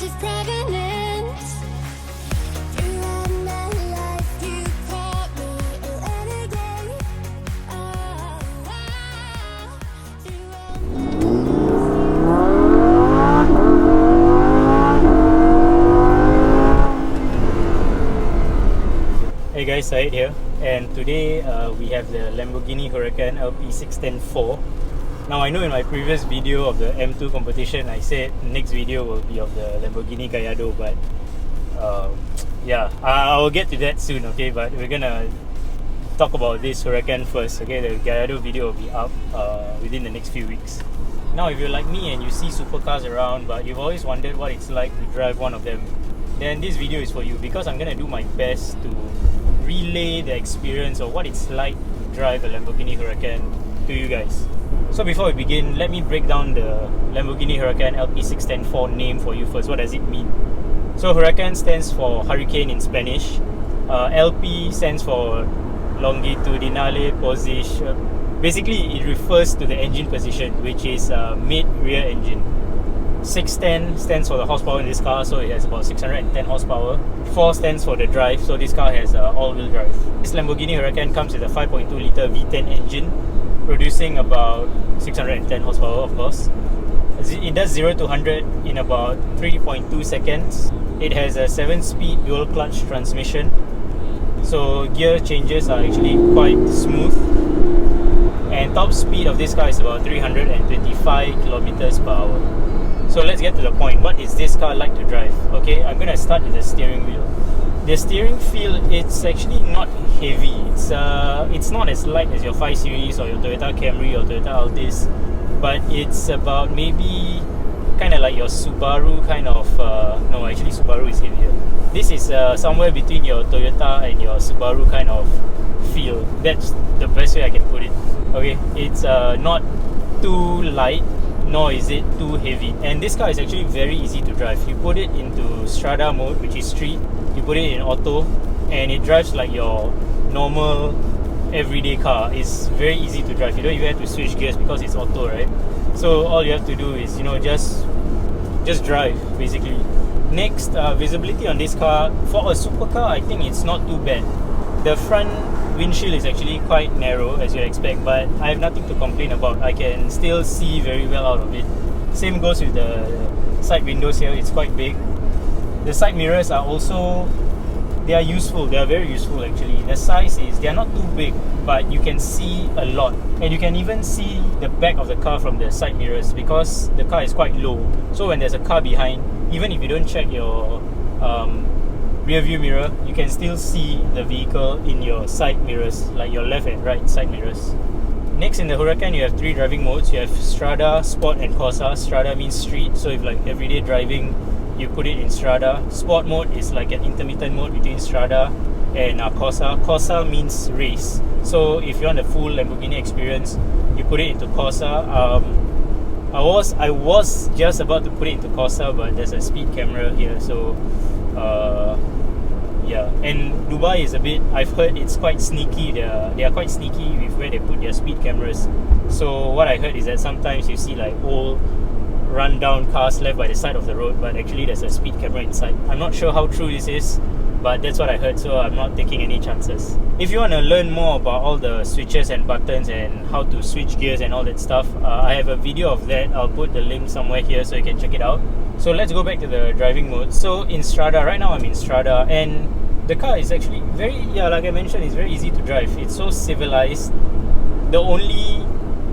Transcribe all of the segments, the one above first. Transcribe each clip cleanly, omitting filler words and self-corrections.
change of provenance. Throughout my life, you caught me a renegade. Hey guys, Syed here, and today we have the Lamborghini Huracan LP610-4. Now I know in my previous video of the M2 competition I said next video will be of the Lamborghini Gallardo, but yeah, I will get to that soon, okay? But we're gonna talk about this Huracan first, okay? The Gallardo video will be up within the next few weeks. Now if you're like me and you see supercars around but you've always wondered what it's like to drive one of them, then this video is for you, because I'm gonna do my best to relay the experience of what it's like to drive a Lamborghini Huracan to you guys. So before we begin, let me break down the Lamborghini Huracan LP610-4 name for you first. What does it mean? So Huracan stands for hurricane in Spanish. LP stands for longitudinale position. Basically it refers to the engine position, which is mid-rear engine. 610 stands for the horsepower in this car, so it has about 610 horsepower. 4 stands for the drive, so this car has all-wheel drive. This Lamborghini Huracan comes with a 5.2 litre V10 engine, producing about 610 horsepower, of course. It does 0 to 100 in about 3.2 seconds. It has a 7-speed dual clutch transmission, so gear changes are actually quite smooth. And top speed of this car is about 325 kilometers per hour. So let's get to the point. What is this car like to drive? Okay, I'm gonna start with the steering wheel. The steering feel, it's actually not heavy. It's not as light as your 5 Series or your Toyota Camry or Toyota Altis, but it's about maybe kind of like your Subaru kind of. No, actually Subaru is heavier. This is somewhere between your Toyota and your Subaru kind of feel. That's the best way I can put it. Okay, it's not too light, nor is it too heavy, and this car is actually very easy to drive. You put it into Strada mode, which is street, you put it in auto, and it drives like your normal everyday car. It's very easy to drive. You don't even have to switch gears because it's auto, right? So all you have to do is, you know, just drive basically. Next, visibility on this car. For a supercar, I think it's not too bad. The front windshield is actually quite narrow, as you expect, but I have nothing to complain about. I can still see very well out of it. Same goes with the side windows here. It's quite big. The side mirrors are also, they are useful. They are very useful actually. The size is, they are not too big, but you can see a lot, and you can even see the back of the car from the side mirrors because the car is quite low. So when there's a car behind, even if you don't check your rear view mirror, you can still see the vehicle in your side mirrors, like your left and right side mirrors. Next, in the Huracan you have 3 driving modes. You have Strada, Sport and Corsa. Strada means street, so if like everyday driving, you put it in Strada. Sport mode is like an intermittent mode between Strada and Corsa. Corsa means race, so if you want the full Lamborghini experience, you put it into Corsa. I was just about to put it into Corsa, but there's a speed camera here, so yeah. And Dubai is a bit, I've heard it's quite sneaky. They are quite sneaky with where they put their speed cameras. So what I heard is that sometimes you see like old run-down cars left by the side of the road, but actually there's a speed camera inside. I'm not sure how true this is, but that's what I heard, so I'm not taking any chances. If you want to learn more about all the switches and buttons and how to switch gears and all that stuff, I have a video of that. I'll put the link somewhere here so you can check it out. So let's go back to the driving mode. So in Strada, right now I'm in Strada, and the car is actually very, yeah, like I mentioned, it's very easy to drive. It's so civilized. The only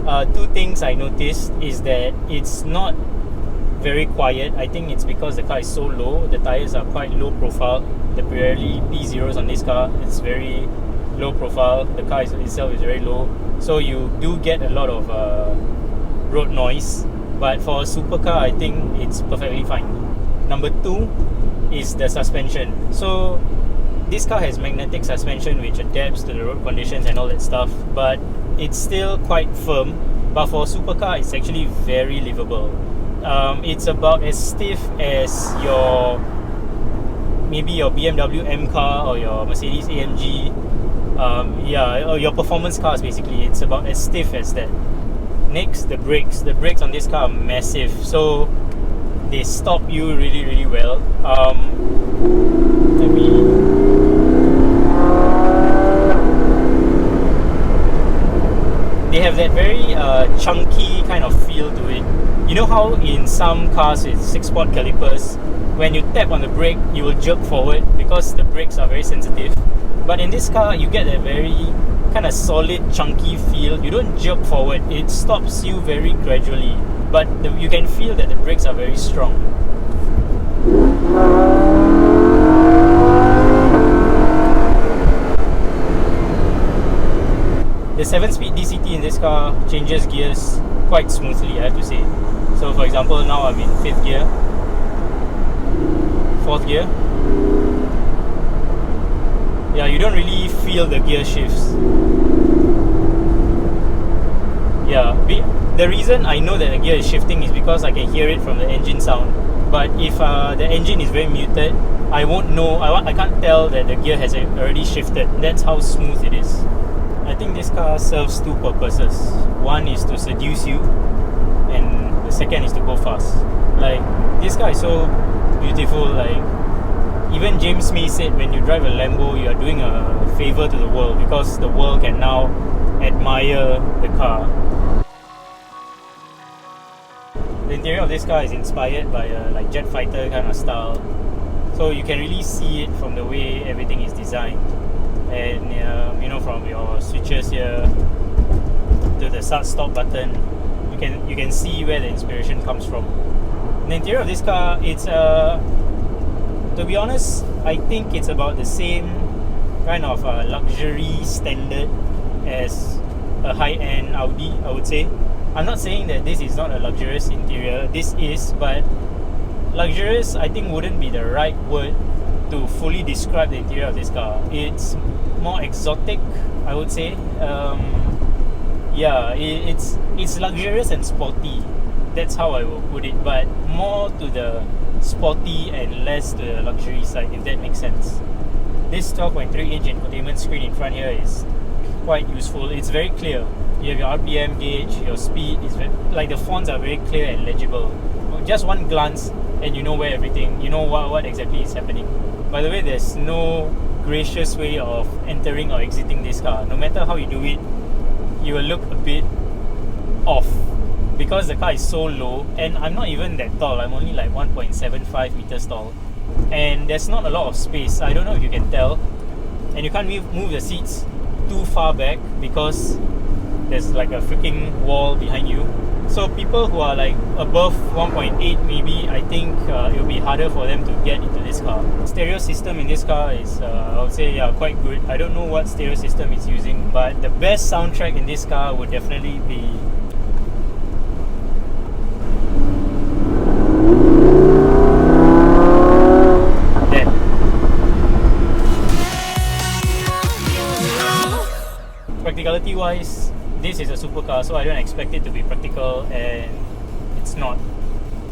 2 things I noticed is that it's not very quiet. I think it's because the car is so low. The tires are quite low profile. The Pirelli P0s on this car, it's very low profile. The car itself is very low, so you do get a lot of road noise. But for a supercar, I think it's perfectly fine. Number 2 is the suspension. So this car has magnetic suspension which adapts to the road conditions and all that stuff, but it's still quite firm. But for a supercar, it's actually very livable. It's about as stiff as your maybe your BMW M car or your Mercedes AMG, or your performance cars. Basically, it's about as stiff as that. Next, the brakes. The brakes on this car are massive. So they stop you really well. Let me. They have that very chunky kind of feel to it. You know how in some cars with 6-spot calipers, when you tap on the brake, you will jerk forward because the brakes are very sensitive. But in this car, you get a very kind of solid, chunky feel. You don't jerk forward, it stops you very gradually. But you can feel that the brakes are very strong. The 7-speed DCT in this car changes gears quite smoothly, I have to say. So for example, now I'm in 5th gear, 4th gear. Yeah, you don't really feel the gear shifts. Yeah, the reason I know that the gear is shifting is because I can hear it from the engine sound. But if the engine is very muted, I won't know, I can't tell that the gear has already shifted. That's how smooth it is. I think this car serves two purposes. One is to seduce you, and the second is to go fast. Like, this car is so beautiful. Like, even James May said, when you drive a Lambo, you are doing a favor to the world, because the world can now admire the car. The interior of this car is inspired by a like jet fighter kind of style, so you can really see it from the way everything is designed. And you know, from your switches here to the start-stop button, you can see where the inspiration comes from. The interior of this car, it's to be honest, I think it's about the same kind of luxury standard as a high-end Audi, I would say. I'm not saying that this is not a luxurious interior. This is, but luxurious, I think, wouldn't be the right word to fully describe the interior of this car. It's more exotic, I would say. Yeah, it's luxurious and sporty. That's how I will put it, but more to the sporty and less to the luxury side, if that makes sense. This 12.3-inch infotainment screen in front here is quite useful. It's very clear. You have your RPM gauge, your speed is very, like, the fonts are very clear and legible. Just one glance and you know where everything, you know what exactly is happening. By the way, there's no gracious way of entering or exiting this car. No matter how you do it, you will look a bit off because the car is so low, and I'm not even that tall. I'm only like 1.75 meters tall, and there's not a lot of space. I don't know if you can tell, and you can't move the seats too far back because there's like a freaking wall behind you. So people who are like above 1.8 maybe, I think it will be harder for them to get into this car. Stereo system in this car is, I would say, yeah, quite good. I don't know what stereo system it's using, but the best soundtrack in this car would definitely be that. Practicality wise, this is a supercar, so I don't expect it to be practical, and it's not.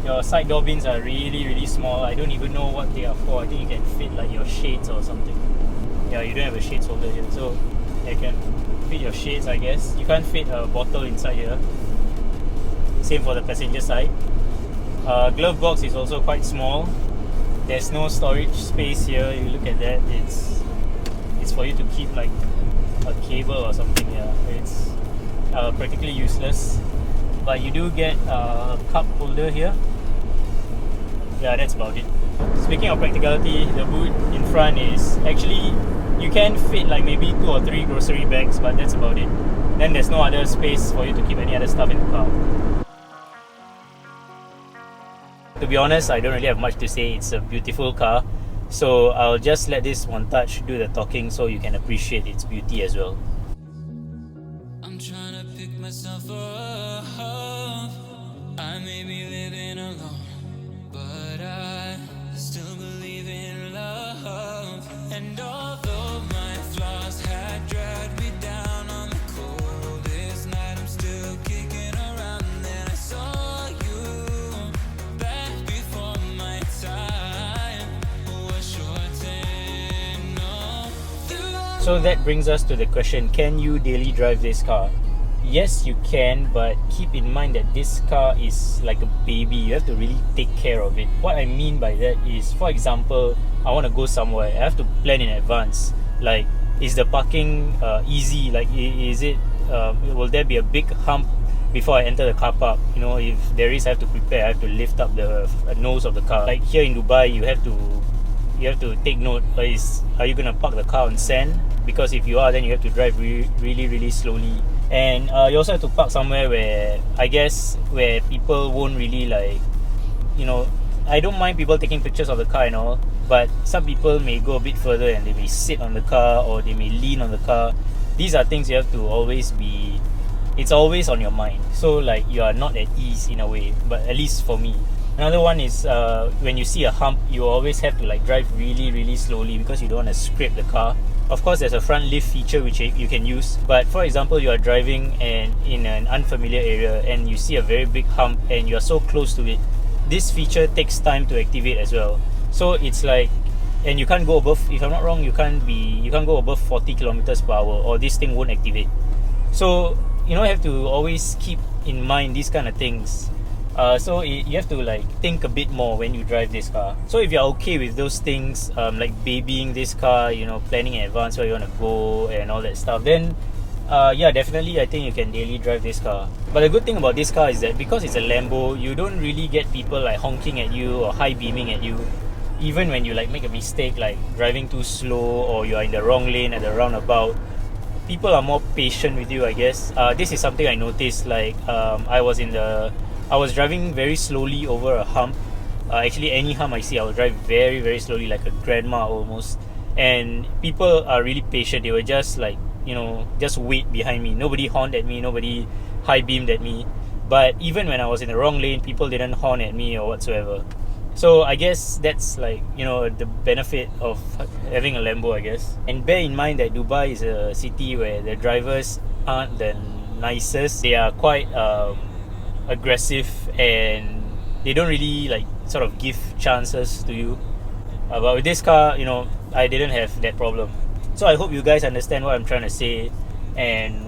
Your side door bins are really small. I don't even know what they are for. I think you can fit like your shades or something. Yeah, you don't have a shades holder here, so you can fit your shades, I guess. You can't fit a bottle inside here. Same for the passenger side. Glove box is also quite small. There's no storage space here. You look at that, it's for you to keep like a cable or something. Yeah, it's practically useless, but you do get a cup holder here. Yeah, that's about it. Speaking of practicality, the boot in front is actually, you can fit like maybe 2 or 3 grocery bags, but that's about it. Then there's no other space for you to keep any other stuff in the car. To be honest, I don't really have much to say. It's a beautiful car, so I'll just let this montage do the talking so you can appreciate its beauty as well. I'm trying to pick myself up. I may be living alone, but I still believe in love. And although my flaws had dragged me down on the coldest night, I'm still kicking around. Then I saw you back before my time was shortened. No. So that brings us to the question, can you daily drive this car? yes, you can, but keep in mind that this car is like a baby. You have to really take care of it. What I mean by that is, for example, I want to go somewhere. I have to plan in advance. Like, is the parking easy? Like, is it will there be a big hump before I enter the car park? You know, if there is, I have to prepare. I have to lift up the nose of the car. Like here in Dubai, you have to take note. Are you gonna park the car on sand? Because if you are, then you have to drive really slowly. And you also have to park somewhere where, I guess, where people won't really like, you know, I don't mind people taking pictures of the car and all, but some people may go a bit further and they may sit on the car or they may lean on the car. These are things you have to always be, it's always on your mind. So like you are not at ease in a way, but at least for me. Another one is when you see a hump, you always have to like drive really slowly because you don't want to scrape the car. Of course, there's a front lift feature which you can use, but for example, you are driving and in an unfamiliar area and you see a very big hump and you are so close to it, this feature takes time to activate as well. So it's like, and you can't go above, if I'm not wrong, you can't go above 40 kilometers per hour or this thing won't activate. So you know, you have to always keep in mind these kind of things. So you have to like think a bit more when you drive this car. So if you're okay with those things, like babying this car, you know, planning in advance where you want to go and all that stuff, then yeah, definitely I think you can daily drive this car. But the good thing about this car is that because it's a Lambo, you don't really get people like honking at you or high beaming at you. Even when you like make a mistake like driving too slow or you are in the wrong lane at the roundabout, people are more patient with you, I guess. This is something I noticed. Like I was driving very slowly over a hump. Actually, any hump I see, I will drive very slowly, like a grandma almost. And people are really patient. They were just like, you know, just wait behind me. Nobody horned at me. Nobody high beamed at me. But even when I was in the wrong lane, people didn't horn at me or whatsoever. So I guess that's like, you know, the benefit of having a Lambo, I guess. And bear in mind that Dubai is a city where the drivers aren't the nicest. They are quite aggressive and they don't really like sort of give chances to you. But with this car, you know, I didn't have that problem. So I hope you guys understand what I'm trying to say, and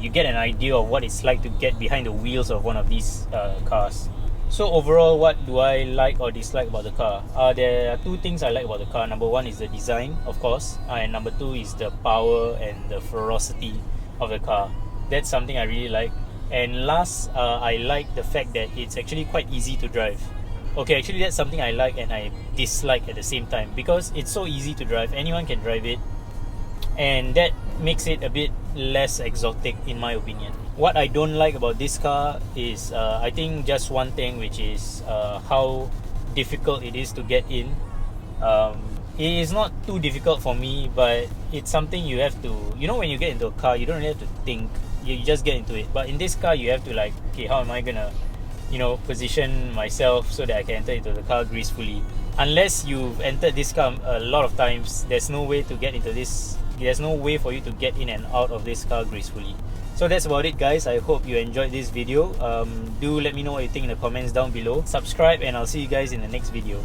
you get an idea of what it's like to get behind the wheels of one of these cars. So overall, what do I like or dislike about the car? There are two things I like about the car. Number one is the design, of course, and number two is the power and the ferocity of the car. That's something I really like. And last, I like the fact that it's actually quite easy to drive. Okay, actually that's something I like and I dislike at the same time, because it's so easy to drive, anyone can drive it, and that makes it a bit less exotic in my opinion. What I don't like about this car is I think just one thing, which is how difficult it is to get in. It is not too difficult for me, but it's something you have to, you know, when you get into a car, you don't really have to think, you just get into it. But in this car, you have to like, okay, how am I gonna, you know, position myself so that I can enter into the car gracefully. Unless you've entered this car a lot of times, there's no way to get into this, there's no way for you to get in and out of this car gracefully. So that's about it, guys. I hope you enjoyed this video. Do let me know what you think in the comments down below. Subscribe and I'll see you guys in the next video.